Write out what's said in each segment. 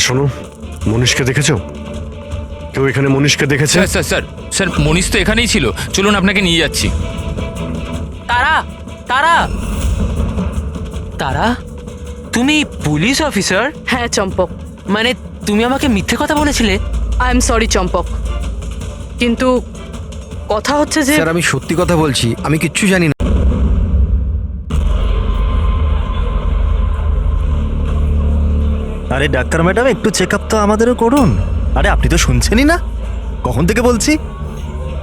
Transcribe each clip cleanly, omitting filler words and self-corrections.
শোনো, মনীষকে দেখেছো? কেউ এখানে মনীষকে দেখেছে? স্যার স্যার স্যার স্যার মনীষ তো এখানেই ছিল, চলুন আপনাকে নিয়ে যাচ্ছি। তারা তারা তারা তুমি পুলিশ অফিসার? হ্যাঁ চম্পক, মানে তুমি আমাকে মিথ্যে কথা বলেছিলে? আই এম সরি চম্পক, কিন্তু কথা হচ্ছে যে স্যার আমি সত্যি কথা বলছি, আমি কিচ্ছু জানি না। আরে ডাক্তার ম্যাডাম, একটু চেক আপ তো আমাদেরও করুন। আরে আপনি তো শুনছেনই না, কখন থেকে বলছি,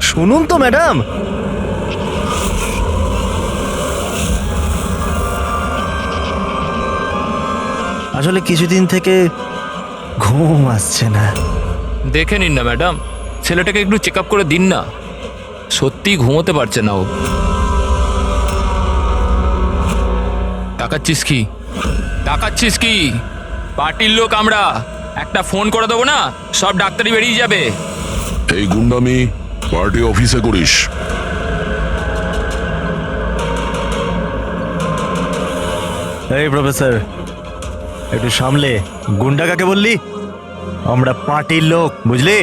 শুনুন তো ম্যাডাম। আসলে কিছুদিন থেকে ঘুম আসছে না। দেখে নিন না ম্যাডাম, ছেলেটাকে একটু চেক আপ করে দিন না, সত্যি ঘুমোতে পারছে না ও। তাকাচ্ছিস কি, তাকাচ্ছিস কি? পার্টির লোক আমরা, একটা ফোন করে দেবো না, সব ডাক্তারি বেরিয়ে যাবে। এই গুন্ডামি পার্টি অফিসে করিস? এই প্রফেসর, একটু সামলে। গুন্ডা কাকে বললি? আমরা পার্টির লোক, বুঝলি?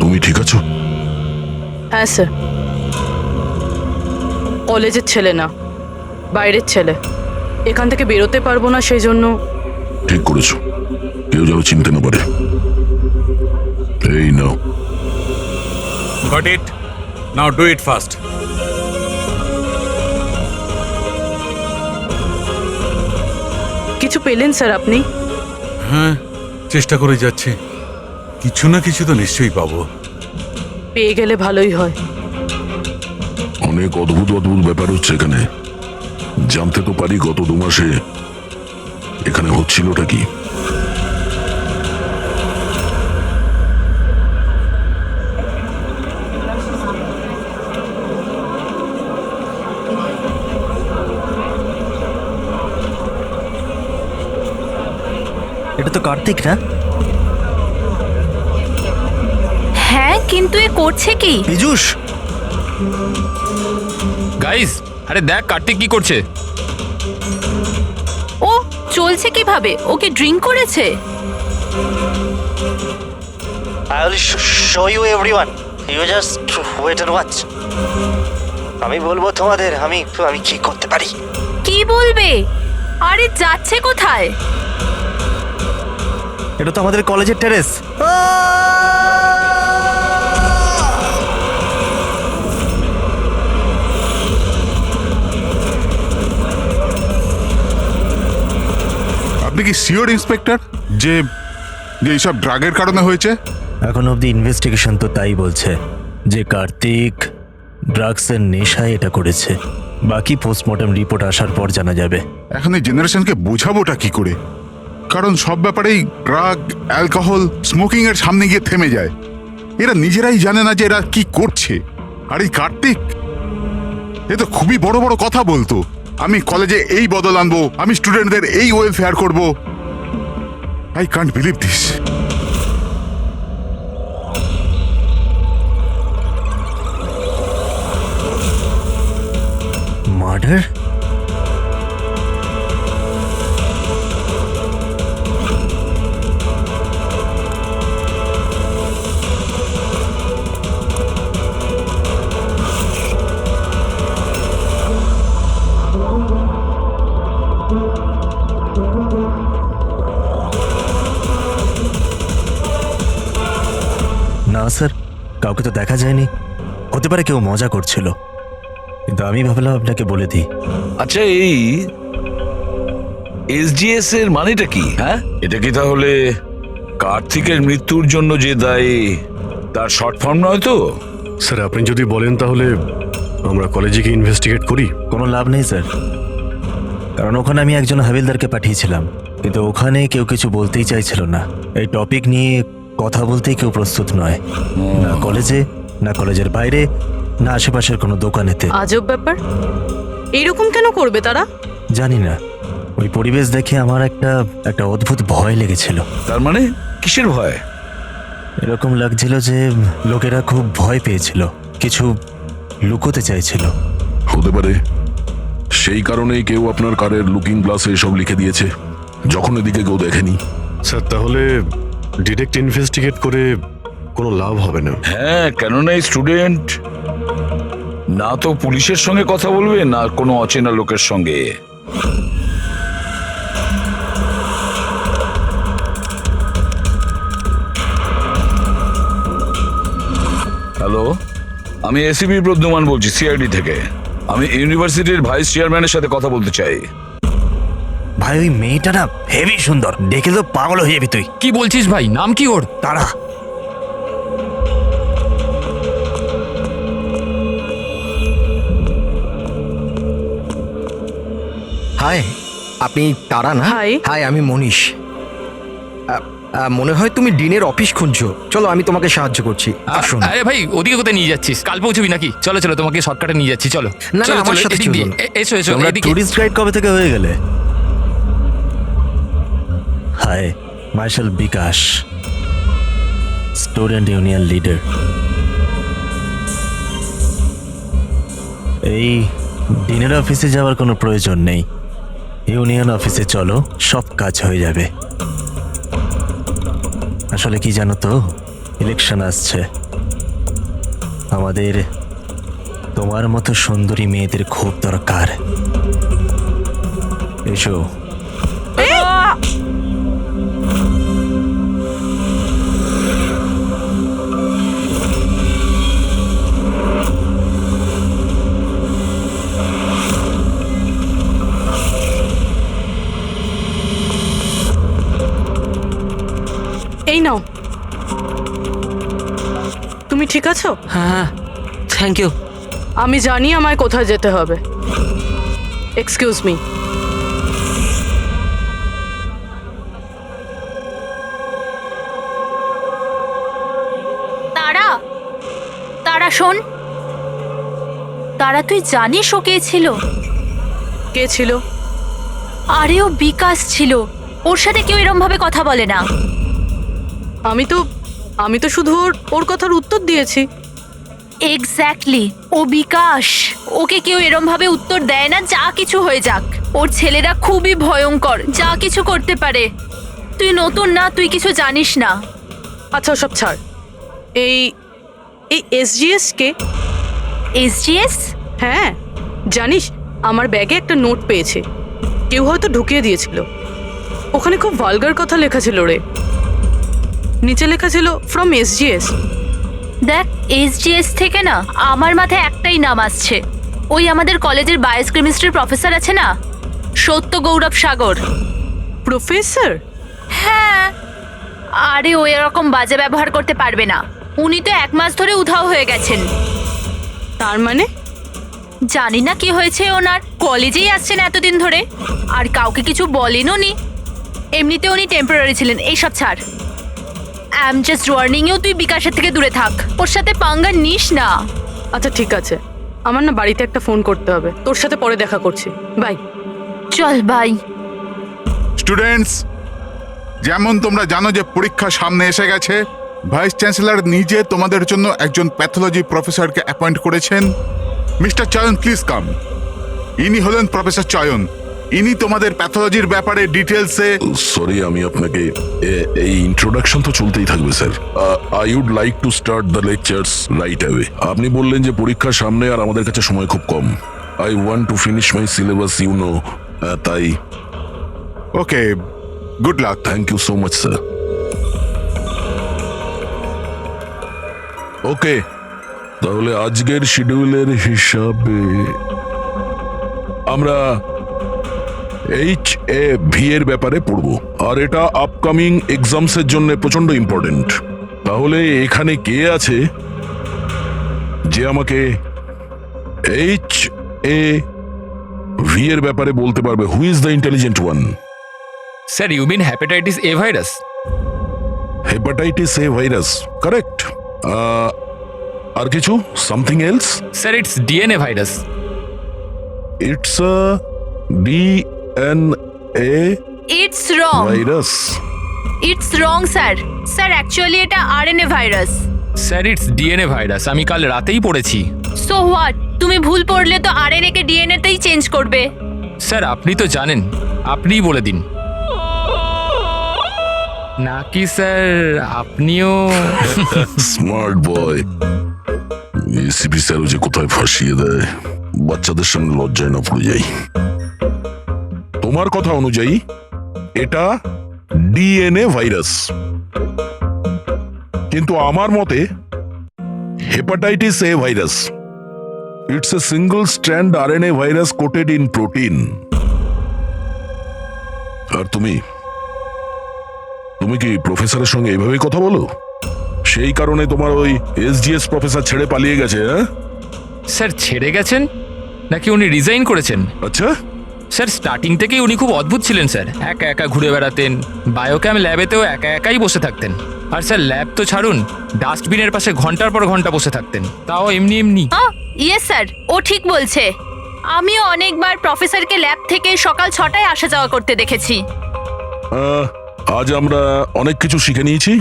তুমি ঠিক আছো? হ্যাঁ স্যার, কলেজের ছেলে না, বাইরের ছেলে, এখান থেকে বেরোতে পারবো না, সেই জন্য। ঠিক করেছো, কেউ যেন চিনতে না পারে। এই নাও। Got it. Now do it fast. কিছু পেলেন স্যার আপনি? হ্যাঁ, চেষ্টা করে যাচ্ছি, কিছু না কিছু তো নিশ্চয়ই পাবো। পেয়ে গেলে ভালোই হয়। অনেক অদ্ভুত অদ্ভুত ব্যাপার হচ্ছে এখানে। জানতে তো পারি গত 2 মাসে এখানে হচ্ছিলটা কি। এটা তো কার্তিক না? হ্যাঁ, কিন্তু এ করছে কি? পীযূষ, গাইস, আরে দেখ কার্তিক কি করছে। ও চলছে কিভাবে? ওকে ড্রিঙ্ক করেছে? I will show you everyone. You just wait and watch. আমি বলবো তোমাদের আমি কি করতে পারি। কি বলবে? আরে যাচ্ছে কোথায়? এটা তো আমাদের কলেজের টেরেস। আপনি কি সিওর ইন্সপেক্টর যে এইসব ড্রাগের কারণে হয়েছে? এখন অবধি ইনভেস্টিগেশন তো তাই বলছে যে কার্তিক ড্রাগসের নেশায় এটা করেছে। বাকি পোস্টমর্টম রিপোর্ট আসার পর জানা যাবে। এখন এই জেনারেশনকে বোঝাবোটা কি করে? কারণ সব ব্যাপারেই ড্রাগ, অ্যালকোহল, স্মোকিং এর সামনে গিয়ে থেমে যায়। এরা নিজেরাই জানে না যে এরা কি করছে। আর এই কার্তিক, এ তো খুবই বড় বড় কথা বলতো। আমি কলেজে এই বদল আনবো, আমি স্টুডেন্টদের এই ওয়েলফেয়ার করব। I can't believe this. Murder? না স্যার, কাউকে তো দেখা যায়নি। হতে পারে কেউ মজা করছিল, কিন্তু আমি ভাবলাম আপনাকে বলে দিই। আচ্ছা, এই এসজিএস এর মানেটা কি? হ্যাঁ, এটা কি তাহলে কার্তিকের মৃত্যুর জন্য যে দায়ী তার শর্ট ফর্ম নয় তো? স্যার আপনি যদি বলেন তাহলে আমরা কলেজে গিয়ে ইনভেস্টিগেট করি। কোনো লাভ নেই স্যার, কারণ ওখানে আমি একজন হাবিলদারকে পাঠিয়েছিলাম, কিন্তু ওখানে কেউ কিছু বলতেই চাইছিল না। এই টপিক নিয়ে কথা বলতেই কেউ প্রস্তুত নয়, না কলেজে, না কলেজের বাইরে, না আশেপাশের কোনো দোকানেতে। আজব ব্যাপার, এইরকম কেন করবে তারা? জানি না, ওই পরিবেশ দেখে আমার একটা অদ্ভুত ভয় লেগেছিল। তার মানে কিসের ভয়? এরকম লাগছিল যে লোকেরা খুব ভয় পেয়েছিল, কিছু লুকোতে চাইছিল। হতে পারে সেই কারণেই কেউ আপনার কারের লুকিং গ্লাসে এসব লিখে দিয়েছে যখন এদিকে কেউ দেখেনি। স্যার তাহলে ডিরেক্ট ইনভেস্টিগেট করে কোনো লাভ হবে না। হ্যাঁ, কেননা এই স্টুডেন্ট না তো পুলিশের সঙ্গে কথা বলবে না কোনো অচেনা লোকের সঙ্গে। হ্যালো, আমি এসিপি প্রদ্যুমান বলছি, সিআইডি থেকে। আমি ইউনিভার্সিটির ভাইস চেয়ারম্যানের সাথে কথা বলতে চাই। ভাই ওই মেয়েটা না হেভি সুন্দর, দেখে তো পাগল হয়ে যাবি তুই। কি বলছিস ভাই? নাম কি ওর? তারা হাই, আপনি তারা না? Hi. হাই, আমি মনীষ। মনে হয় তুমি ডিনের অফিস খুঁজছো। চলো, আমি তোমাকে সাহায্য করছি, আসুন। আরে ভাই, ওদিকে কোথায় নিয়ে যাচ্ছিস? কাল পৌঁছবি নাকি? চলো চলো, তোমাকে শর্টকাটে নিয়ে যাচ্ছি, চলো। না, চলো, আমার চলো, সাথে এদিক দিয়ে। চলুন। এসো এসো, তোমরা এদিকে। টুরিস্ট গাইড কবে থেকে হয়ে গেলে? হাই, মার্শাল বিকাশ, স্টুডেন্ট ইউনিয়ন লিডার। এই ডিনের অফিসে যাওয়ার কোনো প্রয়োজন নেই, ইউনিয়ন অফিসে চলো, সব কাজ হয়ে যাবে। আসলে কি জানো তো, ইলেকশন আসছে, আমাদের তোমার মতো সুন্দরী মেয়েদের খুব দরকার। এসো। এই নাও। তুমি ঠিক আছো? হ্যাঁ, থ্যাংক ইউ। আমি জানি আমায় কোথায় যেতে হবে। Excuse me. তারা, তারা শোন। তারা, তুই জানিস ও কে ছিল? কে ছিল? আরে ও বিকাশ ছিল। ওর সাথে কেউ এরম ভাবে কথা বলে না। আমি তো শুধু ওর কথার উত্তর দিয়েছি। এক্স্যাক্টলি, ও বিকাশ। ওকে কেউ এরম ভাবে উত্তর দেয় না, যা কিছু হয়ে যাক। ওর ছেলেরা খুবই ভয়ঙ্কর, যা কিছু করতে পারে। তুই নতুন না, তুই কিছু জানিস না। আচ্ছা সব ছাড়। এই এসজিএস কে? এসজিএস? হ্যাঁ, জানিস আমার ব্যাগে একটা নোট পেয়েছে, কেউ হয়তো ঢুকিয়ে দিয়েছিল। ওখানে খুব ভালগার কথা লেখা ছিল রে। নিচে লেখা ছিল ফ্রম এসজিএস। দেখ, এসজিএস থেকে না আমার মাথায় একটাই নাম আসছে। ওই আমাদের কলেজের বায়োকেমিস্ট্রির প্রফেসর আছে না, সত্য গৌরব সাগর। প্রফেসর? হ্যাঁ, আরে ও এরকম বাজে ব্যবহার করতে পারবে না। উনি তো 1 মাস ধরে উধাও হয়ে গেছেন। তার মানে? জানি না কি হয়েছে ওনার, কলেজেই আসছেন এতদিন ধরে আর কাউকে কিছু বলেনও নি। এমনিতে উনি টেম্পোরারি ছিলেন। এইসব ছাড়, I am just warning you, তুই বিকাশের থেকে দূরে থাক, ওর সাথে পাঙ্গা নিস না। আচ্ছা ঠিক আছে, আমার না বাড়িতে একটা ফোন করতে হবে। তোর সাথে পরে দেখা করছি, বাই। চল বাই। স্টুডেন্টস, যেমন তোমরা জানো যে পরীক্ষা সামনে এসে গেছে, ভাইস চ্যান্সেলর নিজে তোমাদের জন্য একজন প্যাথোলজি প্রফেসরকে অ্যাপয়েন্ট করেছেন। মিস্টার চয়ন, প্লিজ কাম। ইনি হলেন প্রফেসর চয়ন। ইনি তোমাদের প্যাথোলজির ব্যাপারে ডিটেলসে। সরি, আমি আপনাকে এই ইন্ট্রোডাকশন তো চলতেই থাকবে sir. I would like to start the lectures right away. আপনি বললেন যে পরীক্ষার সামনে আর আমাদের কাছে সময় খুব কম। I want to finish my syllabus, you know, তাই। Okay, good luck. Thank you so much sir. Okay, তাহলে আজকের শিডিউলের হিসাবে আমরা HAV এর ব্যাপারে পড়ব, আর এটা আপকামিং এক্সামসের জন্য প্রচন্ড ইম্পর্টেন্ট। তাহলে এখানে কে আছে যে আমাকে HAV এর ব্যাপারে বলতে পারবে? Who is the intelligent one? Sir, you mean hepatitis A virus? Hepatitis A virus, correct. আর কিছু? Something else? Sir, it's DNA virus. It's DNA a it's wrong, virus? It's wrong sir. Sir actually এটা RNA virus. Sir it's DNA virus, আমি কাল রাতেই পড়েছি। So what, তুমি ভুল পড়লে তো আরএনএ কে ডিএনএ তেই চেঞ্জ করবে। স্যার আপনি তো জানেন, আপনিই বলে দিন। নাকি স্যার আপনিও? Smart boy. এসিপি স্যারও যে কোথায় ফাঁসিয়ে দেয়, বাচ্চাদের সঙ্গে লজ্জায় না পড়ে যাই। তোমার কথা অনুযায়ী এটা ডিএনএ ভাইরাস, কিন্তু আমার মতে hepatitis A virus. It's a single strand RNA virus coated in protein. আর তুমি কি প্রফেসরের সঙ্গে এইভাবেই কথা বলো? সেই কারণে তোমার ওই এসজিএস প্রফেসর ছেড়ে পালিয়ে গেছে? হ্যাঁ স্যার ছেড়ে গেছেন নাকি উনি রিজাইন করেছেন? আচ্ছা, স্যার স্টার্টিং থেকেই উনি খুব অদ্ভুত ছিলেন স্যার। একা একা ঘুরে বেড়াতেন, বায়োক্যাম ল্যাবেতেও একা একাই বসে থাকতেন। আর স্যার ল্যাব তো ছাড়ুন, ডাস্টবিনের পাশে ঘন্টার পর ঘন্টা বসে থাকতেন, তাও এমনি এমনি। ইয়েস স্যার, ও ঠিক বলছে। আমিও অনেকবার প্রফেসরকে ল্যাব থেকে সকাল 6টায় আসা যাওয়া করতে দেখেছি। আজ আমরা অনেক কিছু শিখে নিয়েছি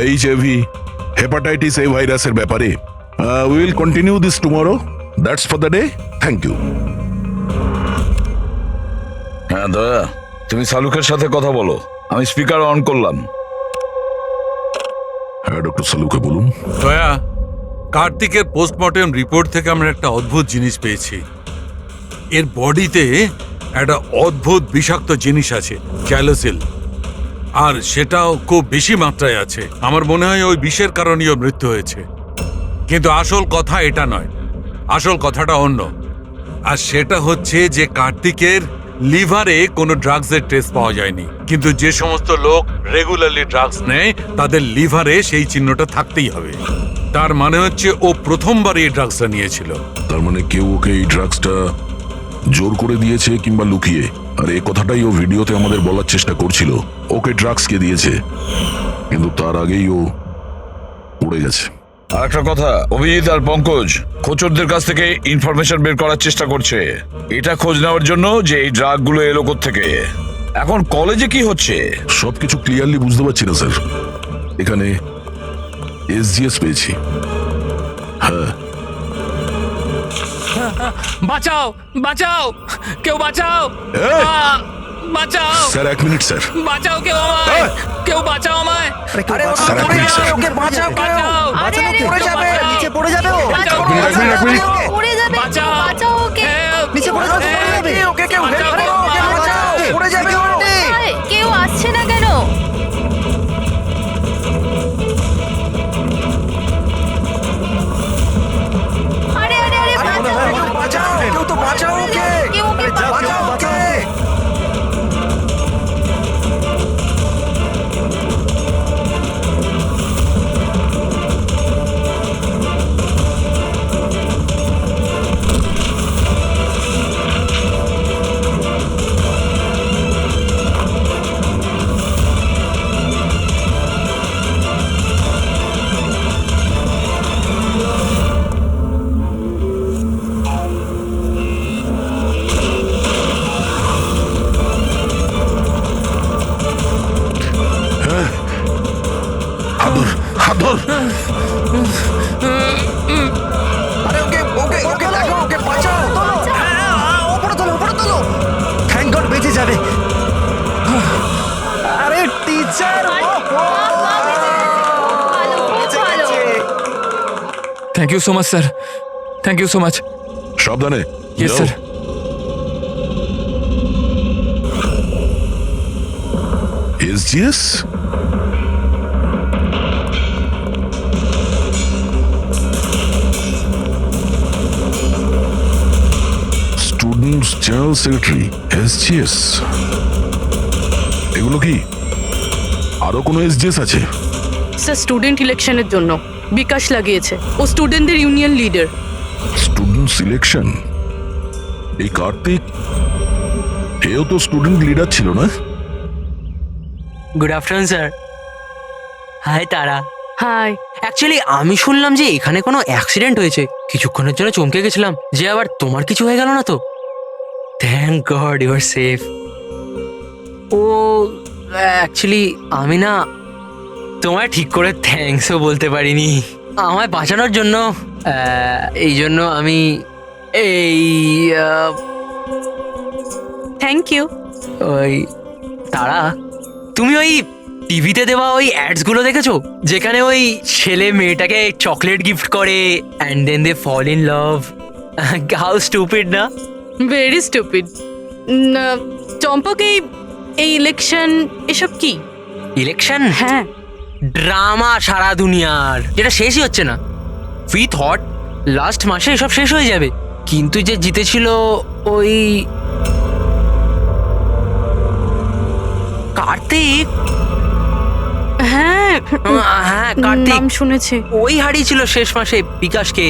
এইচআইভি হেপাটাইটিস এ ভাইরাসের ব্যাপারে। We will continue this tomorrow. That's for the day. Thank you. হ্যাঁ দয়া, তুমি সালুকের সাথে কথা বলো। আমি স্পিকার অন করলাম। হ্যাঁ ডক্টর সালুকে বলুন। দয়া, কার্তিকের পোস্টমর্টেম রিপোর্ট থেকে আমরা একটা অদ্ভুত জিনিস পেয়েছি। এর বডিতে একটা অদ্ভুত বিষাক্ত জিনিস আছে, ক্যালোসিল, আর সেটাও খুব বেশি মাত্রায় আছে। আমার মনে হয় ওই বিষের কারণেই ওর মৃত্যু হয়েছে। কিন্তু আসল কথা এটা নয়, আসল কথাটা অন্য। আর সেটা হচ্ছে যে কার্তিকের লিভারে কোনো ড্রাগসের টেস্ট পাওয়া যায়নি, কিন্তু যে সমস্ত লোক রেগুলারলি ড্রাগস নেয় তাদের লিভারে সেই চিহ্নটা থাকতেই হবে। তার মানে হচ্ছে ও প্রথমবার এই ড্রাগসটা নিয়েছিল। তার মানে কেউ ওকে এই ড্রাগসটা জোর করে দিয়েছে কিংবা লুকিয়ে। আর এই কথাটাই ও ভিডিওতে আমাদের বলার চেষ্টা করছিল, ওকে ড্রাগস কে দিয়েছে, কিন্তু তার আগেই ও উড়ে গেছে। আর একটা কথা, অভিজিৎ আর পঙ্কজ খোঁচরদের কাছ থেকে ইনফরমেশন বের করার চেষ্টা করছে, এটা খোঁজ নেওয়ার জন্য যে এই ড্রাগগুলো এলো থেকে। এখন কলেজে কি হচ্ছে সবকিছু ক্লিয়ারলি বুঝতে পারছি না স্যার। এখানে এসজিএস পেয়েছি। হ্যাঁ, বাঁচাও বাঁচাও, কেউ বাঁচাও, বাঁচাও স্যার এক মিনিট স্যার। বাঁচাও, কেউ আমায়, কেউ বাঁচাও আমায়। স্যার এক মিনিট স্যার। বাঁচাও, আরে আরে পড়ে যাবে, নিচে পড়ে যাবে ও। বাঁচাও, এক মিনিট। পড়ে যাবে, বাঁচাও, বাঁচাও ওকে। help, নিচে পড়ে যাবে, পড়ে যাবে। ওকে কেউ হেল্প করো, ওকে বাঁচাও, পড়ে যাবে ও। কোথায়? কেউ আসছে না কেন? আরে আরে আরে, বাঁচাও, বাঁচাও, কেউ তো বাঁচাও ওকে। কেউ ওকে বাঁচাও ওকে। হাত ধর। আরে ওকে ওকে ওকে দেখো, ওকে বাঁচাও। হ্যাঁ, উপরে তোলো, উপরে তোলো। থ্যাংক গড বেঁচে যাবে। আরে টিচার, ভালো, খুব ভালো। Thank you so much sir, thank you so much. সাবধানে। ইয়েস যাও। Sir. SGS? Students general secretary, SGS. এগুলো কি আরো কোনো এসজিএস আছে? স্যার স্টুডেন্ট ইলেকশনের জন্য বিকাশ লাগিয়েছে। ও স্টুডেন্টদের ইউনিয়ন লিডার। Student selection? এই কার্তিক, এও তো স্টুডেন্ট লিডার ছিল না? Good afternoon sir. হাই তারা। হাই। অ্যাকচুয়ালি আমি শুনলাম যে এখানে কোনো অ্যাক্সিডেন্ট হয়েছে, কিছুক্ষণের জন্য চমকে গেছিলাম যে আবার তোমার কিছু হয়ে গেল না তো। Thank god you are safe. ও অ্যাকচুয়ালি আমি না তোমায় ঠিক করে থ্যাঙ্কসও বলতে পারিনি আমায় বাঁচানোর জন্য। এই জন্য আমি এই থ্যাংক ইউ। ওই তারা, তুমি ওই টিভিতে দেওয়া ওই অ্যাডসগুলো দেখেছো যেখানে ওই ছেলে মেয়েটাকে চকলেট গিফট করে and then they fall in love? How stupid না? Very stupid. চম্পক, এই ইলেকশন এসব কি? ইলেকশন? হ্যাঁ, ড্রামা সারা দুনিয়ার, যেটা শেষই হচ্ছে না। উই থট লাস্ট মাসে এসব শেষ হয়ে যাবে, কিন্তু যে জিতেছিল ওই কার্তিক। হ্যাঁ হ্যাঁ কার্তিক, নাম শুনেছি। ওই হারিয়েছিল শেষ মাসে বিকাশকে।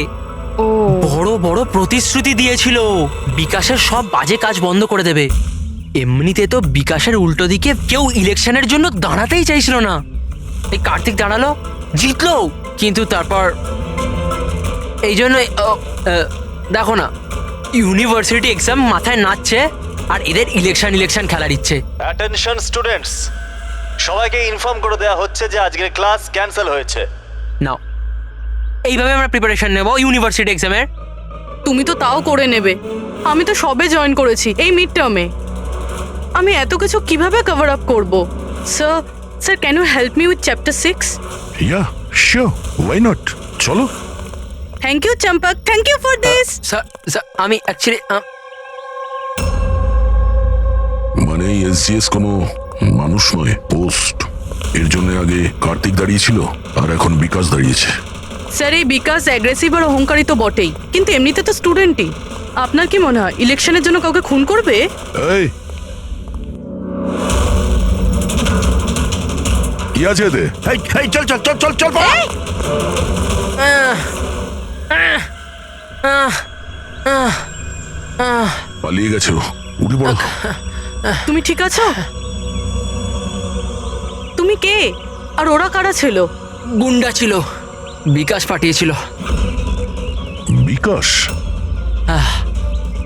ও বড় বড় প্রতিশ্রুতি দিয়েছিল বিকাশের সব বাজে কাজ বন্ধ করে দেবে। এমনিতে তো বিকাশের উল্টো দিকে কেউ ইলেকশনের জন্য দাঁড়াতেই চাইছিল না। এই কার্তিক দাঁড়ালো, জিতলো, কিন্তু তারপর এই জন্য দেখো না, ইউনিভার্সিটি এক্সাম মাথায় নাচছে আর এদের ইলেকশন খেলার ইচ্ছে। অ্যাটেনশন স্টুডেন্টস, সবাইকে ইনফর্ম করে দেওয়া হচ্ছে যে আজকের ক্লাস ক্যান্সেল হয়েছে। নাও, এইভাবে আমরা প্রিপারেশন নেব ইউনিভার্সিটি এক্সামের। তুমি তো তাও করে নেবে, আমি তো সবে জয়েন করেছি এই মিড টার্মে। আমি এত কিছু কিভাবে কভার আপ করব? Sir can you help me with chapter 6? Yeah sure, why not, চলো। Thank you Champak, thank you for this. Sir আমি অ্যাকচুয়ালি মানে এসজিএস কোনো মানুষ নয়, পোস্ট। এর জন্য আগে কার্তিক দাঁড়িয়েছিল আর এখন বিকাশ দাঁড়িয়েছে। স্যার, এই বিকাশ অ্যাগ্রেসিভ আর অহংকারী তো বটেই, কিন্তু এমনিতে তো স্টুডেন্টই। আপনার কি মনে হয় ইলেকশনের জন্য কাউকে খুন করবে? এই কি আছে এতে? এই চল চল চল চল চল পালা। পালিয়ে গেছে ও, উঠে পড়ো। তুমি ঠিক আছো? তুমি কে আর ওরা কারা ছিল? গুন্ডা ছিল, বিকাশ পাঠিয়েছিল। বিকাশ?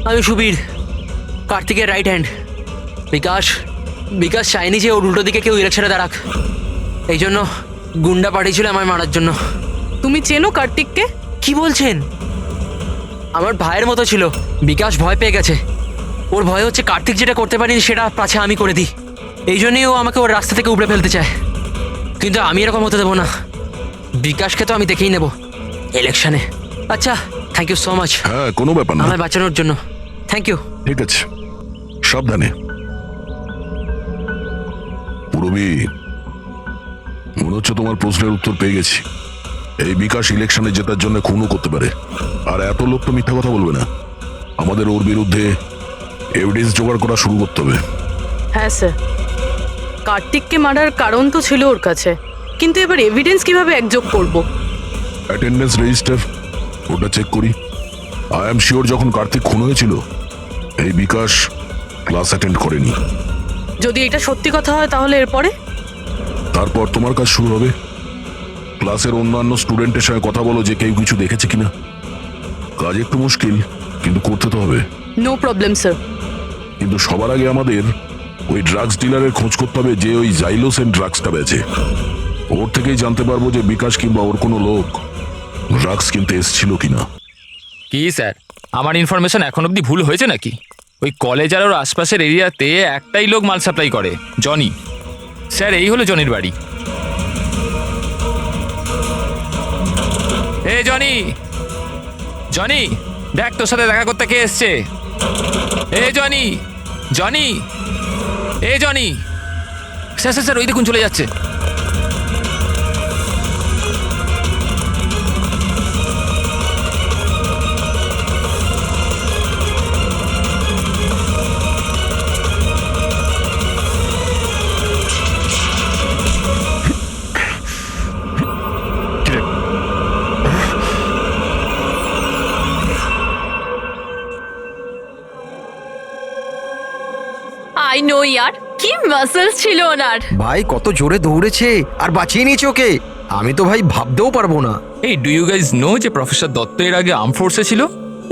আমি সুবীর, কার্তিকের রাইট হ্যান্ড। বিকাশ চায়নি যে ওর উল্টো দিকে কেউ ইলেকশনে দাঁড়াক, এই জন্য গুন্ডা পাঠিয়েছিল আমায় মারার জন্য। তুমি চেনো কার্তিককে? কি বলছেন? আমার ভাইয়ের মতো ছিল। বিকাশ ভয় পেয়ে গেছে, ওর ভয় হচ্ছে কার্তিক যেটা করতে পারিনি সেটা পাছে আমি করে দিই। এই জন্যই ও আমাকে ওর রাস্তা থেকে উপড়ে ফেলতে চায়, কিন্তু আমি এরকম হতে দেবো না। বিকাশকে তো আমি দেখেই নেব ইলেকশনে। আচ্ছা, থ্যাংক ইউ সো মাচ। হ্যাঁ, কোনো ব্যাপার না। আমায় বাঁচানোর জন্য থ্যাংক ইউ। ঠিক আছে, সাবধানে। পুরবি, মনে হচ্ছে তোমার প্রশ্নের উত্তর পেয়ে গেছি। এই বিকাশ ইলেকশনে জেতার জন্য খুনও করতে পারে, আর এত লোক তো মিথ্যা কথা বলবে না। আমাদের ওর বিরুদ্ধে এভিডেন্স জোগাড় করা শুরু করতে হবে। হ্যাঁ স্যার, কার্তিককে মারার কারণ তো ছিল ওর কাছে, কিন্তু এবার এভিডেন্স কিভাবে একযোগ করব? অ্যাটেন্ডেন্স রেজিস্টার, ওটা চেক করি। আই এম শিওর যখন কার্তিক খুন হয়েছিল এই বিকাশ ক্লাস অ্যাটেন্ড করেনি। যদি এটা সত্যি কথা হয় তাহলে এরপরে? তারপর তোমার কাজ শুরু হবে। ক্লাসের অন্যান্য স্টুডেন্টের সঙ্গে কথা বলো যে কেউ কিছু দেখেছে কিনা। কাজ একটু মুশকিল, কিন্তু করতে তো হবে। No problem sir. কিন্তু সবার আগে আমাদের ওই ড্রাগস ডিলারের খোঁজ করতে হবে যে ওই জাইলোসেন ড্রাগসটা বেচে। ওর থেকেই জানতে পারবো যে বিকাশ কিংবা ওর কোনো লোক ড্রাগস কিনতে এসেছিল কিনা। কি স্যার, আমার ইনফরমেশন এখন অবধি ভুল হয়েছে নাকি? ওই কলেজ আর ওর আশপাশের এরিয়াতে একটাই লোক মাল সাপ্লাই করে, জনি। স্যার, এই হলো জনির বাড়ি। এ জনি, জনি দেখ তোর সাথে দেখা করতে কে এসছে। এ জনি, জনি, এ জনি। স্যার স্যার স্যার, ওই দেখুন চলে যাচ্ছে। আই নো ইয়ার, কি মাসেলস ছিল ওনার। ভাই কত জোরে দৌড়েছে আর বাঁচিয়ে নিয়েছে ওকে, আমি তো ভাই ভাবতেও পারবো না। এই ডু ইউ গাইজ নো যে প্রফেসর দত্ত এর আগে আর্ম ফোর্সে ছিল?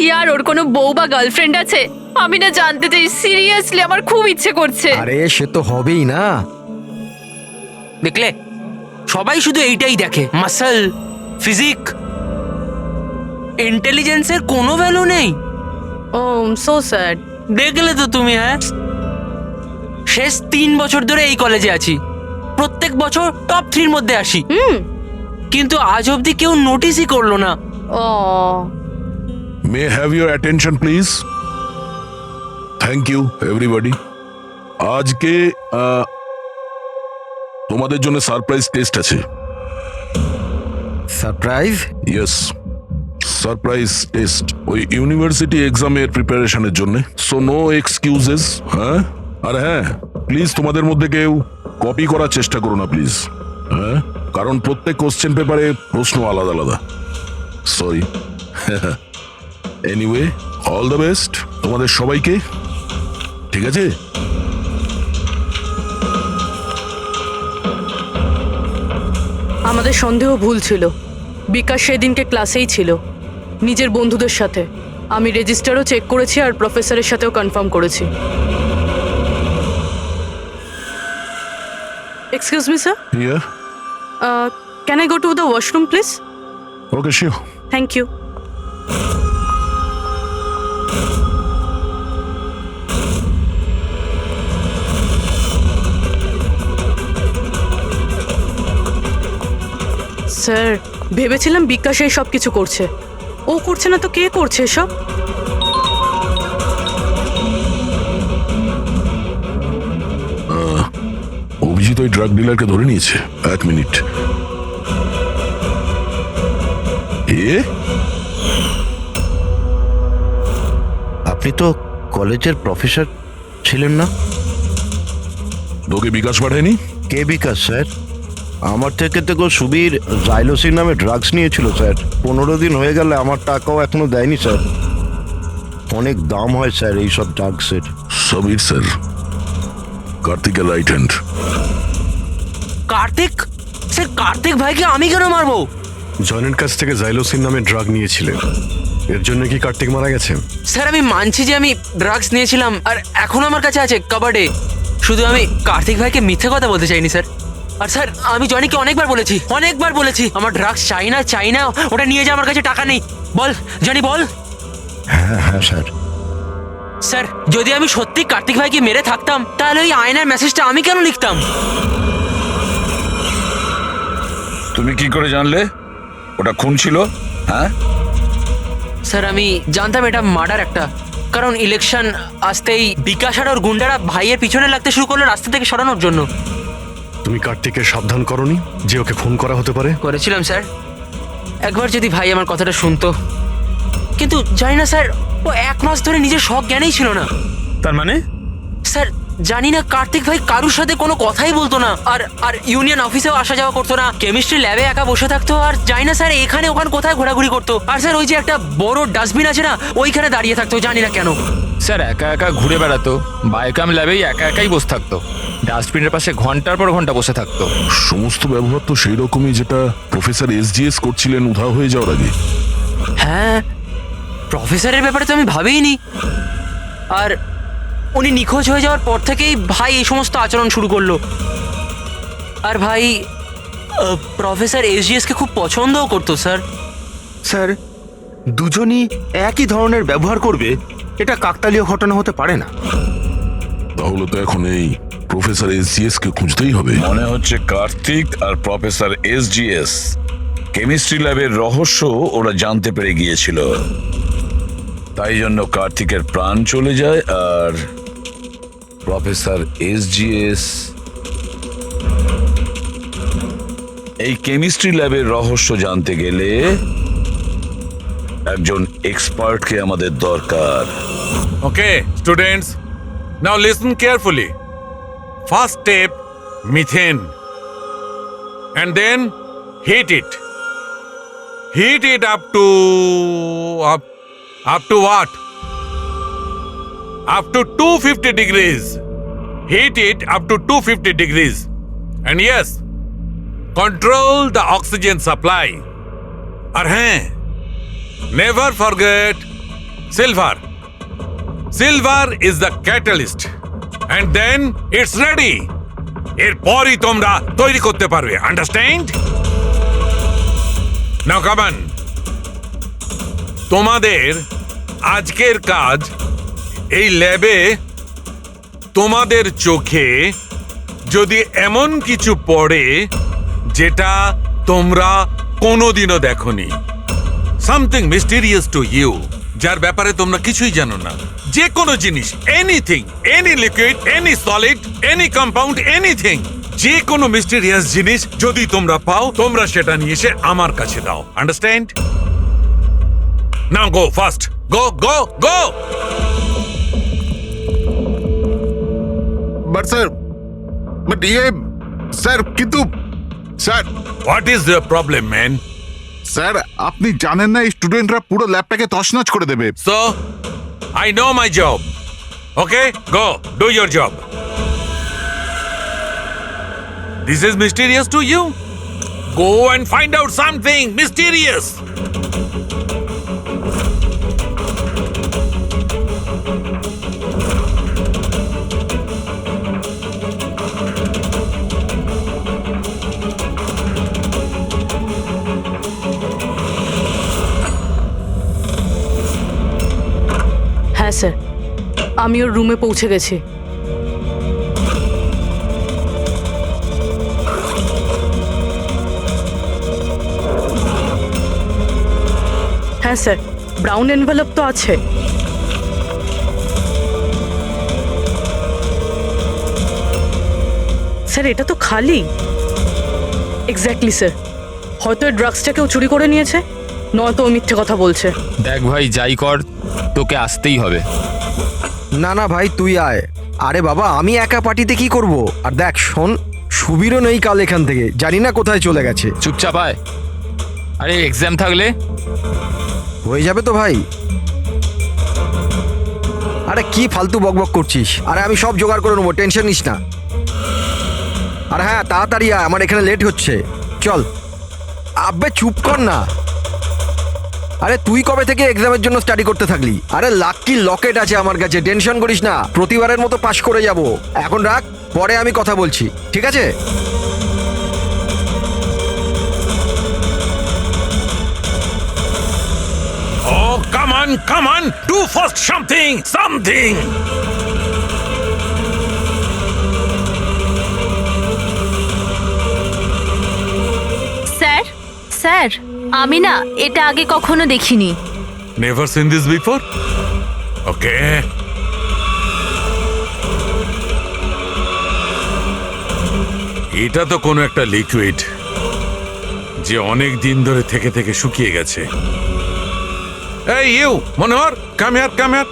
ইয়ার, ওর কোনো বউ বা গার্লফ্রেন্ড আছে? ও আমি না জানতে চাই, সিরিয়াসলি আমার খুব ইচ্ছে করছে। আরে সে তো হবেই না। দেখলে, সবাই শুধু এইটাই দেখে, মাসল, ফিজিক, ইন্টেলিজেন্সের কোনো ভ্যালু নেই। ও সো স্যাড। দেখলে তো তুমি, হ্যাঁ, শেষ 3 বছর ধরে এই কলেজে আছি, প্রত্যেক বছর টপ 3-র মধ্যে আসি, কিন্তু আজ অবধি কেউ নোটিসই করলো না। ও may have your attention please. Thank you everybody. আজকে তোমাদের জন্য সারপ্রাইজ টেস্ট আছে। সারপ্রাইজ? ইয়েস, সারপ্রাইজ টেস্ট, ওই ইউনিভার্সিটি এক্সামের প্রিপারেশনের জন্য। So no excuses. হ্যাঁ, আর হ্যাঁ, প্লিজ তোমাদের মধ্যে কেউ কপি করার চেষ্টা করো না প্লিজ। হ্যাঁ, কারণ প্রত্যেক কোশ্চেন পেপারে প্রশ্ন আলাদা আলাদা। Sorry. Anyway, all the best তোমাদের সবাইকে, ঠিক আছে? আমাদের সন্দেহ ভুল ছিল। বিকাশ সেদিনকে ক্লাসেই ছিল, নিজের বন্ধুদের সাথে। আমি রেজিস্টারও চেক করেছি আর প্রফেসরের সাথেও কনফার্ম করেছি। Excuse me sir, Yeah, can I go to the washroom please? okay, sure. Thank you. Sir, ভেবেছিলাম বিকাশ এই সব কিছু করছে। ও করছে না তো কে করছে এসব? অভিজিৎ ওই ড্রাগ ডিলারকে ধরে নিয়েছে। 1 মিনিট। আপনি তো কলেজের প্রফেসর ছিলেন না? তোকে বিকাশ পাঠায়নি? কে বিকাশ স্যার? আমার থেকে তো সুবীর জাইলোসিন নামে ড্রাগস নিয়েছিল স্যার। 15 দিন হয়ে গেলে আমার টাকাও এখনো দেয়নি স্যার। অনেক দাম হয় স্যার এইসব ড্রাগসের। সমীর স্যার, কার্তিকের right hand. Kartik? Sir, Kartik ভাইকে আমি কেন মারবো? জনের কাছ থেকে জাইলোসিন নামে ড্রাগ নিয়েছিলেন, এর জন্য কি কার্তিক মারা গেছে? স্যার, আমি মানছি যে আমি ড্রাগস নিয়েছিলাম আর এখন আমার কাছে আছে কাবার্ডে। শুধু আমি কার্তিক ভাইকে মিথ্যে কথা বলতে চাইনি স্যার। আর স্যার, আমি জনিকে অনেকবার বলেছি আমার ড্রাগস চাই না, ওটা নিয়ে যা, আমার কাছে টাকা নেই। বল জনি, বল। হ্যাঁ হ্যাঁ স্যার। স্যার, যদি আমি সত্যি কার্তিক ভাইকে মেরে থাকতাম তাহলে ওই আয়নার মেসেজটা আমি কেন লিখতাম? তুমি কি করে জানলে ওটা খুন ছিল? হ্যাঁ স্যার, আমি জানতাম এটা মার্ডার একটা, কারণ ইলেকশন আসতেই বিকাশ আর ওর গুন্ডারা ভাইয়ের পিছনে লাগতে শুরু করলো রাস্তা থেকে সরানোর জন্য। তুমি কার্তিককে সাবধান করনি যে ওকে খুন করা হতে পারে? করেছিলাম স্যার, একবার যদি ভাই আমার কথাটা শুনতো, কিন্তু জানি না স্যার, ও 1 মাস ধরে নিজের শখ জ্ঞানেই ছিল না। তার মানে? স্যার, জানি না, কার্তিক ভাই কারুর সাথে কোনো কথাই বলতো না, আর ইউনিয়ন অফিসেও আসা যাওয়া করতো না, কেমিস্ট্রি ল্যাবে একা বসে থাকতো, আর জানি না স্যার এখানে ওখানে কোথায় ঘোরাঘুরি করতো। আর স্যার, ওই যে একটা বড় ডাস্টবিন আছে না, ওইখানে দাঁড়িয়ে থাকতো, জানি না কেন। স্যার, একা একা ঘুরে বেড়াতো, বায়োক্যাম ল্যাবেই একা একাই বসে থাকতো, ডাস্টবিনের পাশে ঘন্টার পর ঘন্টা বসে থাকতো। সমস্ত ব্যবহার তো সেই রকমই যেটা প্রফেসর SGS করছিলেন উধাও হয়ে যাওয়ার আগে। হ্যাঁ, প্রফেসরের ব্যাপারে তো আমি ভাবিনি। আর উনি নিখোঁজ হয়ে যাওয়ার পর থেকেই ভাই এই সমস্ত আচরণ শুরু করলো। আর ভাই প্রফেসর SGS-কে খুব পছন্দও করতো স্যার। স্যার, দুজনই একই ধরনের ব্যবহার করবে, এটা কাকতালীয় ঘটনা হতে পারে না। তাহলে তো এখন এই প্রফেসর SGS কে খুঁজতেই হবে। মনে হচ্ছে কার্তিক আর প্রফেসর SGS কেমিস্ট্রি ল্যাবের রহস্য ওরা জানতে পেরে গিয়েছিল, তাই জন্য কার্তিকের প্রাণ চলে যায় আর প্রফেসর SGS এই কেমিস্ট্রি ল্যাবের রহস্য জানতে গেলে একজন এক্সপার্টকে আমাদের দরকার। Okay, students, now listen carefully. First step, methane. And then heat it. Heat it up to what? Up to 250 degrees. Heat it up to 250 degrees. And yes, control the oxygen supply. And never forget silver. Silver is the catalyst and then it's ready. এরপরই তোমরা তৈরি করতে পারবে, understand? Now come on. তোমাদের আজকের কাজ এই ল্যাবে তোমাদের চোখে যদি এমন কিছু পড়ে যেটা তোমরা কোনোদিনও দেখোনি, সামথিং মিস্টিরিয়াস টু ইউ, যার ব্যাপারে তোমরা কিছুই জানো না, যে কোনো জিনিস, anything, any liquid, any solid, any compound, anything, যে কোনো মিস্টিরিয়াস জিনিস যদি তোমরা পাও, তোমরা সেটা নিয়ে এসে আমার কাছে দাও, understand? Now go fast, go go go. But sir, but sir, কিন্তু sir, what is the problem man? Sir আপনি জানেন না এই স্টুডেন্টরা পুরো ল্যাবটাকে তছনছ করে দেবে। So, I know my job. Okay, go, do your job. This is mysterious to you? Go and find out something mysterious. হ্যাঁ স্যার, আমি ওর রুমে পৌঁছে গেছি। হ্যাঁ স্যার, ব্রাউন এনভেলপ তো আছে। স্যার এটা তো খালি। এক্স্যাক্টলি স্যার, হয়তো এই ড্রাগসটা কেউ চুরি করে নিয়েছে, নয়তো ও মিথ্যে কথা বলছে। দেখ ভাই, যাই কর তোকে আসতেই হবে। না না ভাই, তুই আয়। আরে বাবা, আমি একা পার্টিতে কি করব? আর দেখ শোন, সুবীরও নেই কাল এখান থেকে, জানি না কোথায় চলে গেছে। চুপচাপ আয়। আরে এক্সাম থাকলে হয়ে যাবে তো ভাই। আরে কি ফালতু বকবক করছিস? আরে আমি সব জোগাড় করে নেবো, টেনশন নিস না। আর হ্যাঁ, তাড়াতাড়ি আয়, আমার এখানে লেট হচ্ছে। চল। আব্বে চুপ কর না। আরে তুই কবে থেকে এক্সামের জন্য স্টাডি করতে থাকলি? আরে লাকি লকেট আছে আমার কাছে, টেনশন করিস না, প্রতিবারের মতো পাশ করে যাব। এখন রাখ, পরে আমি কথা বলছি, ঠিক আছে? Oh, come on, do first something. Sir, sir, আমি না এটা আগে কখনো দেখিনি। Never seen this before? Okay. এটা তো কোনো একটা লিকুইড যে অনেক দিন ধরে থেকে থেকে শুকিয়ে গেছে। এই ইউ মনোহর, কাম হিয়ার।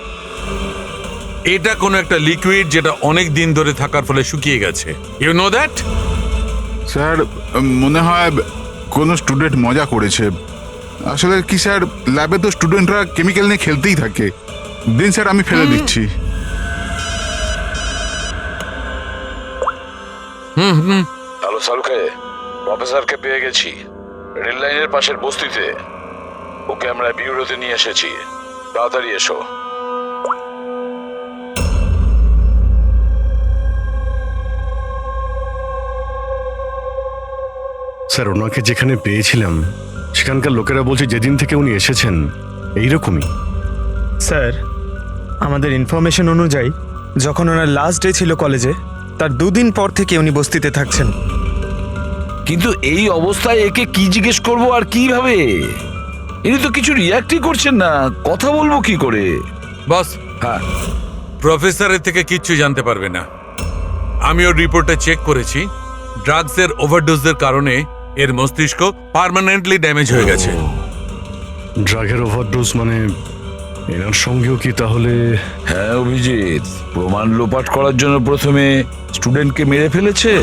এটা কোনো একটা লিকুইড যেটা অনেক দিন ধরে থাকার ফলে শুকিয়ে গেছে। You know that? স্যার মনে হয় কোনো স্টুডেন্ট মজা করেছে। আসলে কি স্যার, ল্যাবে তো স্টুডেন্টরা কেমিক্যাল নিয়ে খেলতেই থাকে। দিন স্যার, আমি ফেলে দিচ্ছি। হ্যালো সালুকে, প্রফেসরকে পেয়ে গেছি রেল লাইনের পাশের বস্তিতে। ওকে আমরা বিউরোতে নিয়ে এসেছি, তাড়াতাড়ি এসো। স্যার ওনাকে যেখানে পেয়েছিলাম সেখানকার লোকেরা বলছে যেদিন থেকে উনি এসেছেন এইরকমই। স্যার, আমাদের ইনফরমেশন অনুযায়ী যখন ওনার লাস্ট ডে ছিল কলেজে, তার 2 দিন পর থেকে উনি বস্তিতে থাকছেন। কিন্তু এই অবস্থায় একে কি জিজ্ঞেস করবো আর কিভাবে? ইনি তো কিছু রিয়াক্টই করছেন না, কথা বলবো কি করে? বস, হ্যাঁ, প্রফেসরের থেকে কিচ্ছু জানতে পারবে না। আমি ওর রিপোর্টটা চেক করেছি। ড্রাগসের ওভারডোজের কারণে এর মস্তিষ্ক পার্মানেন্টলি ড্যামেজ হয়ে গেছে। ড্রাগের ওভারডোজ মানে এনার সঙ্গেও কি তাহলে? হ্যাঁ অভিজিৎ, প্রমাণ লোপাট করার জন্য প্রথমে স্টুডেন্টকে মেরে ফেলেছে,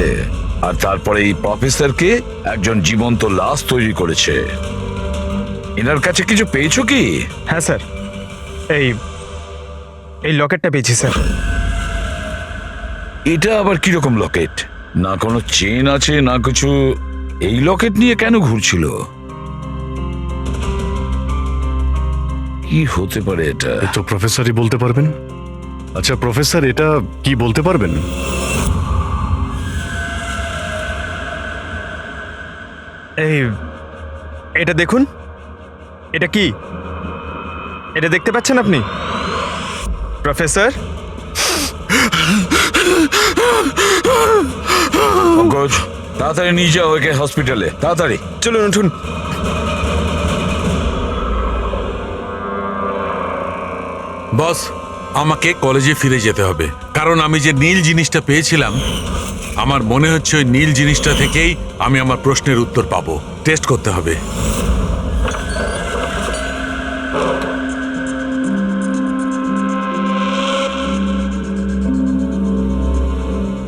আর তারপরে এই প্রফেসরকে একজন জীবন্ত লাশ তৈরি করেছে। এনার কাছে কিছু পেয়েছো কি? হ্যাঁ স্যার, এই লকেটটা পেয়েছি স্যার। এটা আবার কিরকম লকেট? না কোনো চেন আছে না কিছু। এই লকেট নিয়ে কেন ঘুরছিল? কি হতে পারে এটা? তো প্রফেসরই বলতে পারবেন। আচ্ছা প্রফেসর, এটা কি বলতে পারবেন? এই এটা দেখুন, এটা কি? এটা দেখতে পাচ্ছেন আপনি প্রফেসর? পঙ্কজ, তাড়াতাড়ি নিয়ে যাও ওকে হসপিটালে, তাড়াতাড়ি। চলুন উঠুন। বস, আমাকে কলেজে ফিরে যেতে হবে, কারণ আমি যে নীল জিনিসটা পেয়েছিলাম, আমার মনে হচ্ছে ওই নীল জিনিসটা থেকেই আমি আমার প্রশ্নের উত্তর পাবো। টেস্ট করতে হবে।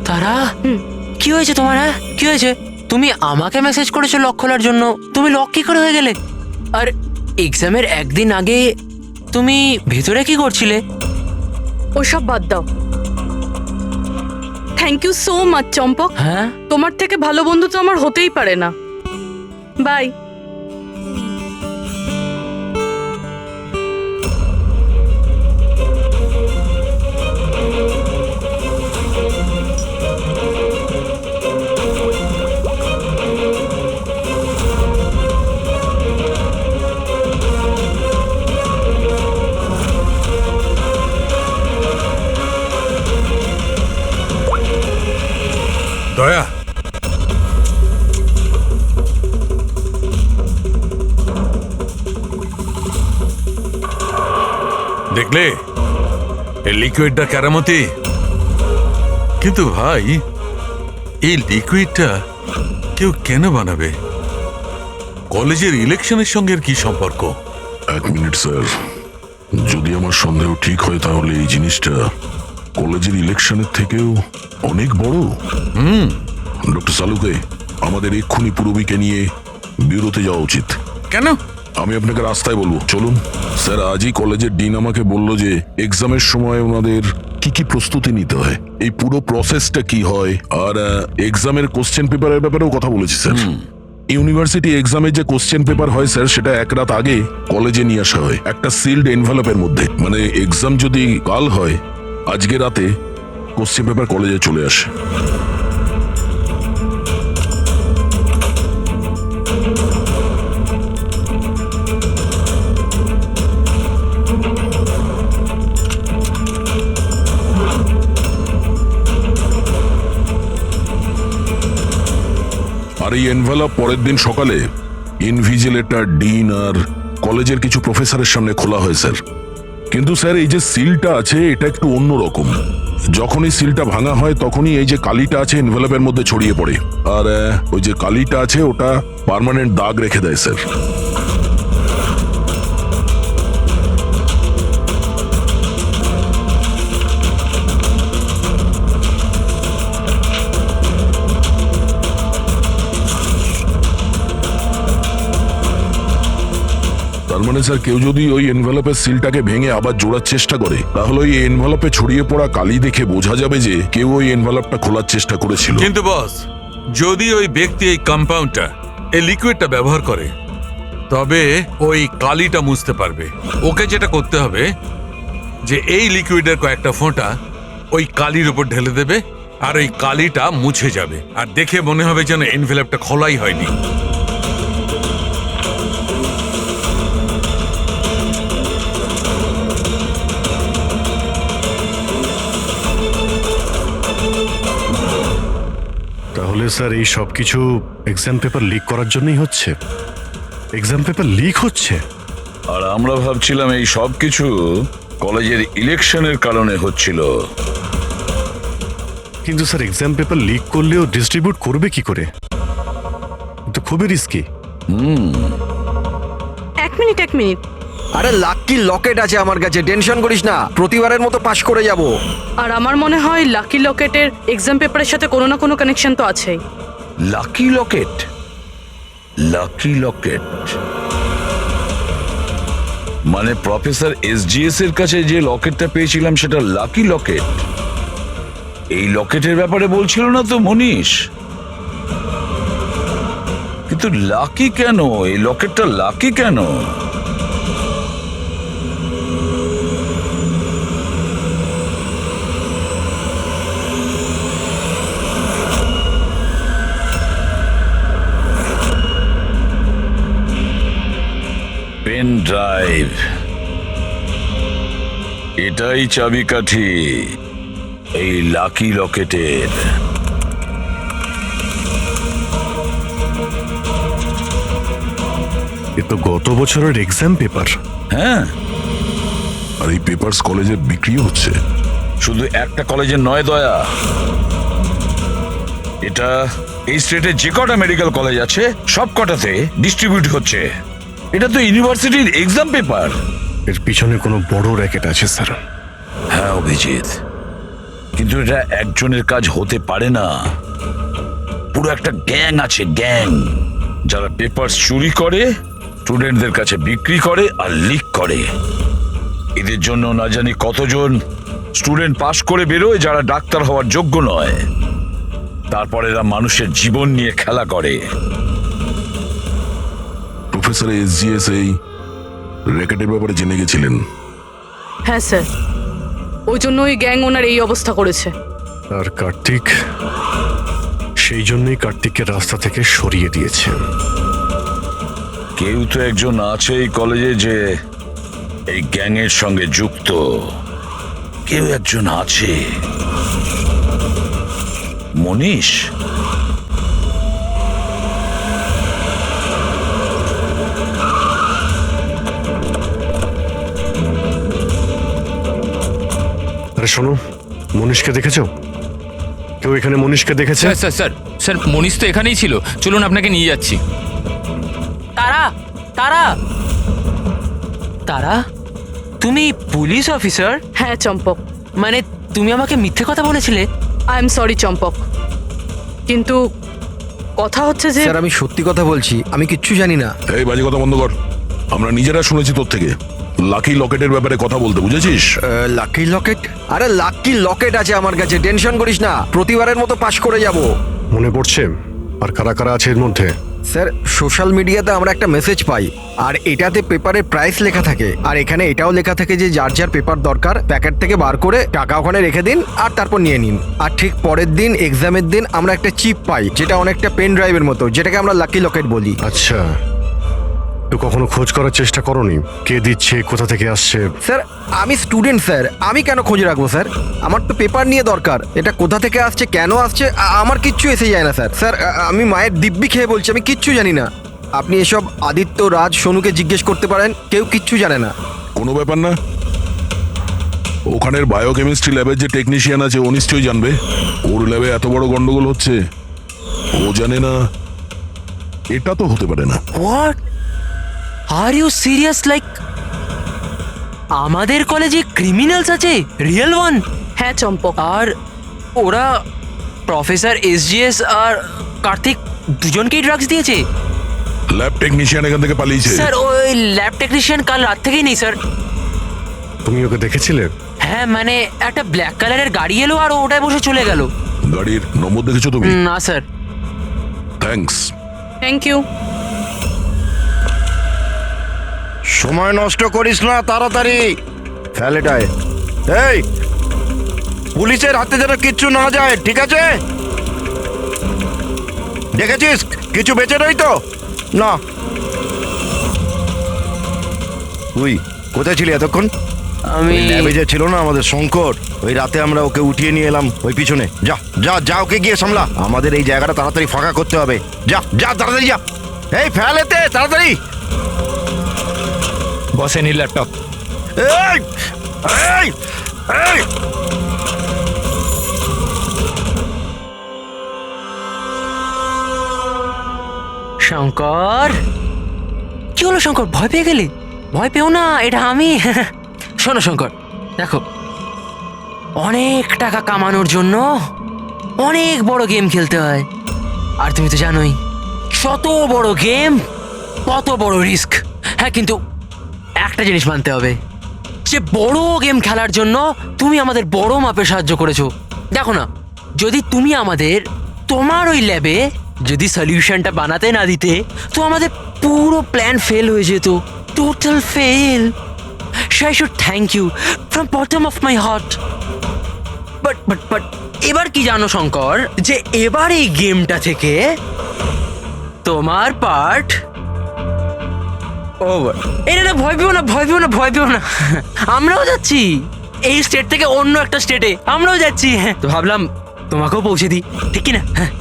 তারা কি হয়েছে তোমার? হ্যাঁ, কি হয়েছে? তুমি আমাকে মেসেজ করেছো লক খোলার জন্য, তুমি লক কি করে হয়ে গেলে? আর এক্সামের একদিন আগে তুমি ভেতরে কি করছিলে? ওসব বাদ দাও। থ্যাংক ইউ সো মাচ চম্পক। হ্যাঁ, তোমার থেকে ভালো বন্ধু তো আমার হতেই পারে না। বাই। দয়া, দেখলে এই লিকুইডটা কেরামতি? কিন্তু ভাই, এই লিকুইডটা কেউ কেন বানাবে? কলেজের ইলেকশনের সঙ্গে এর কি সম্পর্ক? এক মিনিট স্যার, যদি আমার সন্দেহ ঠিক হয় তাহলে এই জিনিসটা কলেজের ইলেকশনের থেকেও অনেক বড়। ডক্টর সালুকে, আমাদের এক্ষুনি পূরবীকে নিয়ে বিউরোতে যাওয়া উচিত। কেন? আমি আপনাকে রাস্তায় বলবো, চলুন। স্যার, আজই কলেজের ডিন আমাকে বলল যে এক্সামের সময় ওনাদের কি কি প্রস্তুতি নিতে হয়, এই পুরো প্রসেসটা কি হয়, আর এক্সামের কোশ্চেন পেপারের ব্যাপারেও কথা বলেছি স্যার। ইউনিভার্সিটি এক্সামের যে কোশ্চেন পেপার হয় স্যার, সেটা এক রাত আগে কলেজে নিয়ে আসা হয় একটা সিলড এনভেলপের মধ্যে। মানে এক্সাম যদি কাল হয়, আজকে রাতে কোশ্চেন পেপার কলেজে চলে আসে। আর এই এনভেলপ পরের দিন সকালে ইনভিজিলেটর, ডিন আর কলেজের কিছু প্রফেসরের সামনে খোলা হয় স্যার। কিন্তু স্যার, এই যে সিলটা আছে এটা একটু অন্যরকম। যখনই সিলটা ভাঙা হয় তখনই এই যে কালিটা আছে এনভেলপের মধ্যে ছড়িয়ে পড়ে, আর ওই যে কালিটা আছে ওটা পার্মানেন্ট দাগ রেখে দেয় স্যার। তার মানে স্যার, কেউ যদি ওই এনভেলপের সিলটাকে ভেঙে আবার জোড়ার চেষ্টা করে, তাহলে ওই এনভেলপে ছড়িয়ে পড়া কালি দেখে বোঝা যাবে যে কেউ ওই এনভেলপটা খোলার চেষ্টা করেছিল। কিন্তু বস, যদি ওই ব্যক্তি এই কম্পাউন্ডটা, এই লিকুইডটা ব্যবহার করে, তবে ওই কালিটা মুছতে পারবে। ওকে যেটা করতে হবে যে এই লিকুইডের কয়েকটা ফোঁটা ওই কালির উপর ঢেলে দেবে, আর ওই কালিটা মুছে যাবে, আর দেখে মনে হবে যেন এনভেলপটা খোলাই হয়নি। তাহলে স্যার এই সব কিছু এক্সাম পেপার লিক করার জন্যই হচ্ছে? এক্সাম পেপার লিক হচ্ছে? আর আমরা ভাবছিলাম এই সব কিছু কলেজের ইলেকশনের কারণে হচ্ছিল। কিন্তু স্যার, এক্সাম পেপার লিক করলেও ডিস্ট্রিবিউট করবে কি করে? তো খুবই রিস্কি। এক মিনিট। আরে লাকি লকেট আছে আমার কাছে, টেনশন করিস না, প্রতিবারের মতো পাশ করে যাব। আর আমার মনে হয় লাকি লকেটের এক্সাম পেপারের সাথে কোনো না কোনো কানেকশন তো আছেই। লাকি লকেট? লাকি লকেট মানে প্রফেসর এসজিএস এর কাছে যে লকেটটা পেয়েছিলাম সেটা লাকি লকেট? এই লকেটের ব্যাপারে বলছিল না তো মনীষ? কিন্তু লাকি কেন? এই লকেটটা লাকি কেন? পেন ড্রাইভ, এটাই চাবিকাঠি এই লাকি লকেটের। এ তো গত বছরের এক্সাম পেপার। হ্যাঁ, আর এই পেপারস কলেজে বিক্রি হচ্ছে। শুধু একটা কলেজের নয় দয়া, এটা এই স্টেটে যে কটা মেডিকেল কলেজ আছে সব কটাতে ডিস্ট্রিবিউট হচ্ছে। এটা তো ইউনিভার্সিটির এক্সাম পেপার। এর পিছনে কোনো বড় র্যাকেট আছে স্যার। হ্যাঁ অভিজিৎ, কিন্তু এটা একজনের কাজ হতে পারে না, পুরো একটা গ্যাং আছে, গ্যাং, যারা পেপার চুরি করে, স্টুডেন্টদের কাছে বিক্রি করে আর লিক করে। এদের জন্য না জানি কতজন স্টুডেন্ট পাশ করে বেরোয় যারা ডাক্তার হওয়ার যোগ্য নয়। তারপর এরা মানুষের জীবন নিয়ে খেলা করে। প্রফেসর এসজিএস এই র্যাকেটের ব্যাপারে জেনে গেছিলেন? হ্যাঁ স্যার, ওই জন্য ওই গ্যাং ওনার এই অবস্থা করেছে। আর কার্তিক, সেই জন্যই কার্তিককে রাস্তা থেকে সরিয়ে দিয়েছে। কেউ তো একজন আছে এই কলেজে যে এই গ্যাংয়ের সঙ্গে যুক্ত, কেউ একজন আছে। মনীষ? আরে শোনো, মনীষকে দেখেছো? কেউ এখানে মনীষকে দেখেছে? স্যার স্যার স্যার স্যার, মনীষ তো এখানেই ছিল, চলুন আপনাকে নিয়ে যাচ্ছি। তারা তারা তারা তুমি পুলিশ অফিসার? হ্যাঁ চম্পক, মানে তুমি আমাকে মিথ্যে কথা বলেছিলে? আই এম সরি চম্পক, কিন্তু কথা হচ্ছে যে স্যার আমি সত্যি কথা বলছি, আমি কিচ্ছু জানি না। এই বাজে কথা বন্ধ কর। আমরা নিজেরা শুনেছি তোর থেকে লাকি লকেটের ব্যাপারে কথা বলতে, বুঝেছিস? লাকি লকেট? আরে লাকি লকেট আছে আমার কাছে, টেনশন করিস না, প্রতিবারের মতো পাশ করে যাব। মনে পড়ছে? আর কারা কারা আছে এর মধ্যে? স্যার সোশ্যাল মিডিয়াতে আমরা একটা মেসেজ পাই, আর এটাতে পেপারের প্রাইস লেখা থাকে, আর এখানে এটাও লেখা থাকে যে যার যার পেপার দরকার প্যাকেট থেকে বার করে টাকা ওখানে রেখে দিন আর তারপর নিয়ে নিন। আর ঠিক পরের দিন এক্সামের দিন আমরা একটা চিপ পাই, যেটা অনেকটা পেন ড্রাইভের মতো, যেটাকে আমরা লাকি লকেট বলি। আচ্ছা, তো কখনো খোঁজ করার চেষ্টা করোনি কে দিচ্ছে, কোথা থেকে আসছে? স্যার আমি স্টুডেন্ট স্যার, আমি কেন খোঁজ রাখবো স্যার? আমার তো পেপার নিয়ে দরকার, এটা কোথা থেকে আসছে, কেন আসছে, আমার কিচ্ছু এসে যায় না স্যার। স্যার আমি মায়ের দিব্যি খেয়ে বলছি, আমি কিচ্ছু জানি না। আপনি এসব আদিত্য, রাজ, সোনুকে জিজ্ঞেস করতে পারেন, কেউ কিচ্ছু জানে না। কোনো ব্যাপার না, ওখানের বায়োকেমিস্ট্রি ল্যাবের যে টেকনিশিয়ান আছে ও নিশ্চয়ই জানবে। ওর ল্যাবে এত বড় গন্ডগোল হচ্ছে, ও জানে না? এটা তো হতে পারে না। What are you serious? Like আমাদের কলেজে ক্রিমিনালস আছে, রিয়েল ওয়ান? হ্যাঁ চম্পক, আর ওরা প্রফেসর এসজিএস আর কার্তিক দুজনকেই ড্রাগস দিয়েছে? ল্যাব টেকনিশিয়ান এখান থেকে পালিয়েছে। স্যার ওই ল্যাব টেকনিশিয়ান কাল রাত থেকেই নেই স্যার। তুমি ওকে দেখেছিলে? হ্যাঁ মানে একটা ব্ল্যাক কালারের গাড়ি এলো আর ওটায় বসে চলে গেল। গাড়ির নম্বর দেখেছো তুমি? না স্যার। থ্যাঙ্কস। Thank you. সময় নষ্ট করিস না, তাড়াতাড়ি ফেল এটায়। এই পুলিশের হাতে যেন কিচ্ছু না যায়, ঠিক আছে? দেখেছিস কিছু বেঁচে নেই তো? না। তুই কোথায় ছিলি এতক্ষণ? আমি ল্যাবে যে ছিল না আমাদের শঙ্কর, ওই রাতে আমরা ওকে উঠিয়ে নিয়ে এলাম ওই পিছনে। যা যা যা, ওকে গিয়ে সামলা, আমাদের এই জায়গাটা তাড়াতাড়ি ফাঁকা করতে হবে। যা যা তাড়াতাড়ি যা। এই ফেল এতে তাড়াতাড়ি। বসেন এই ল্যাপটপ। এই এই এই শঙ্কর, কি হলো শঙ্কর, ভয় পেয়ে গেলি? ভয় পেও না, এটা আমি। শোনো শঙ্কর, দেখো, অনেক টাকা কামানোর জন্য অনেক বড় গেম খেলতে হয়, আর তুমি তো জানোই যত বড় গেম তত বড় রিস্ক। হ্যাঁ কিন্তু একটা জিনিস মানতে হবে, যে বড় গেম খেলার জন্য তুমি আমাদের বড় মাপে সাহায্য করেছো। দেখো না, যদি তুমি আমাদের তোমার ওই ল্যাবে যদি সলিউশনটা বানাতে না দিতে, তো আমাদের পুরো প্ল্যান ফেল হয়ে যেত, total fail. So I should thank you from bottom of my heart. But এবার কি জানো শঙ্কর, যে এবার এই গেমটা থেকে তোমার পার্ট ও এই না, ভয় পেও না, ভয় পেও না, ভয় পেও না। আমরাও যাচ্ছি এই স্টেট থেকে অন্য একটা স্টেটে, আমরাও যাচ্ছি। হ্যাঁ, তো ভাবলাম তোমাকেও পৌঁছে দিই, ঠিক কি না? হ্যাঁ,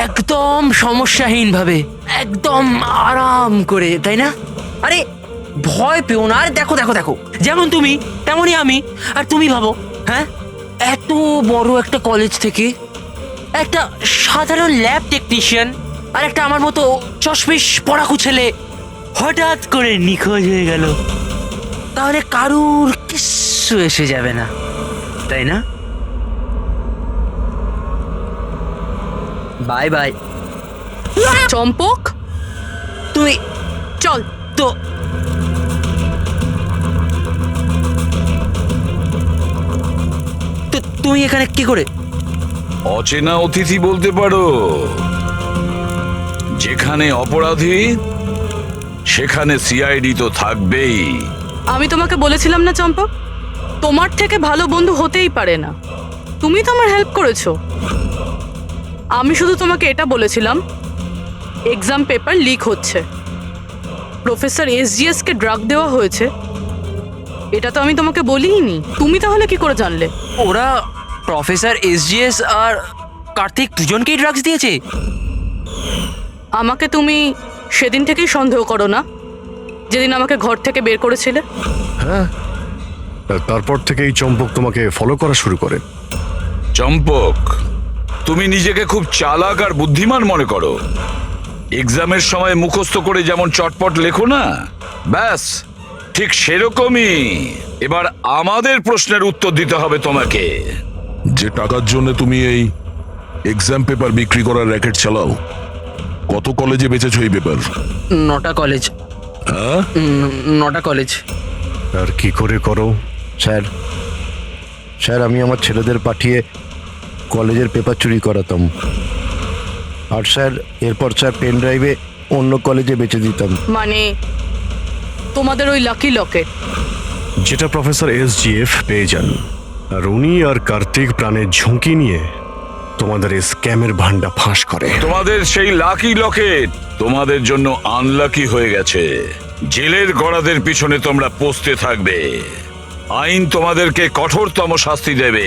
একদম সমস্যাহীন ভাবে, একদম আরাম করে, তাই না? আরে ভয় পেও না। আরে দেখো দেখো দেখো, যেমন তুমি তেমনই আমি। আর তুমি ভাবো, হ্যাঁ, এত বড় একটা কলেজ থেকে একটা সাধারণ ল্যাব টেকনিশিয়ান আর একটা আমার মতো চশমিশ পড়াকু ছেলে হঠাৎ করে নিখোঁজ হয়ে গেল, তাহলে কারুর কিচ্ছু এসে যাবে না, তাই না? Bye bye. চম্পক, তুমি চল। তো তুমি এখানে কি করে? অচেনা অতিথি বলতে পারো। যেখানে অপরাধী সেখানে সিআইডি তো থাকবেই। আমি তোমাকে বলেছিলাম না চম্পক, তোমার থেকে ভালো বন্ধু হতেই পারে না। তুমি তো আমার হেল্প করেছো। আমি শুধু তোমাকে এটা বলেছিলাম এক্সাম পেপার লিক হচ্ছে, প্রফেসর এসজিএস কে ড্রাগ দেওয়া হয়েছে, এটা তো আমি তোমাকে বলিনি। তুমি তাহলে কি করে জানলে? ওরা প্রফেসর এসজিএস আর কার্তিক দুজনকেই ড্রাগস দিয়েছে? আমাকে তুমি সেদিন থেকেই সন্দেহ করো না, যেদিন আমাকে ঘর থেকে বের করেছিলে? হ্যাঁ, তারপর থেকে এই চম্পক তোমাকে ফলো করা শুরু করে। চম্পক, তুমি নিজেকে খুব চালাক আর বুদ্ধিমান মনে করো। এক্সামের সময় মুখস্থ করে যেমন চটপট লেখো না, ব্যাস ঠিক সেরকমই এবার আমাদের প্রশ্নের উত্তর দিতে হবে তোমাকে। যে টাকার জন্য তুমি এই এক্সাম পেপার বিক্রি করার র্যাকেট চালাও, কত কলেজে বেচেছো এই পেপার? 9টা কলেজ। হ্যাঁ, 9টা কলেজ। আর কি করে করো? স্যার, স্যার আমি আমার ছেলেদের পাঠিয়ে কলেজের পেপার চুরি করাতাম, আর স্যার এরপর স্যার পেন ড্রাইভে অন্য কলেজে বেচে দিতাম। মানে তোমাদের ওই লাকি লকেট যেটা প্রফেসর এসজিএফ পেয়ে যান, আর উনি আর কার্তিক প্রাণের ঝুঁকি নিয়ে তোমাদের এই স্ক্যামের ভান্ডা ফাঁস করে। তোমাদের সেই লাকি লকেট তোমাদের জন্য আনলাকি হয়ে গেছে। জেলের গড়াদের পিছনে তোমরা পৌঁছতে থাকবে। আইন তোমাদেরকে কঠোরতম শাস্তি দেবে।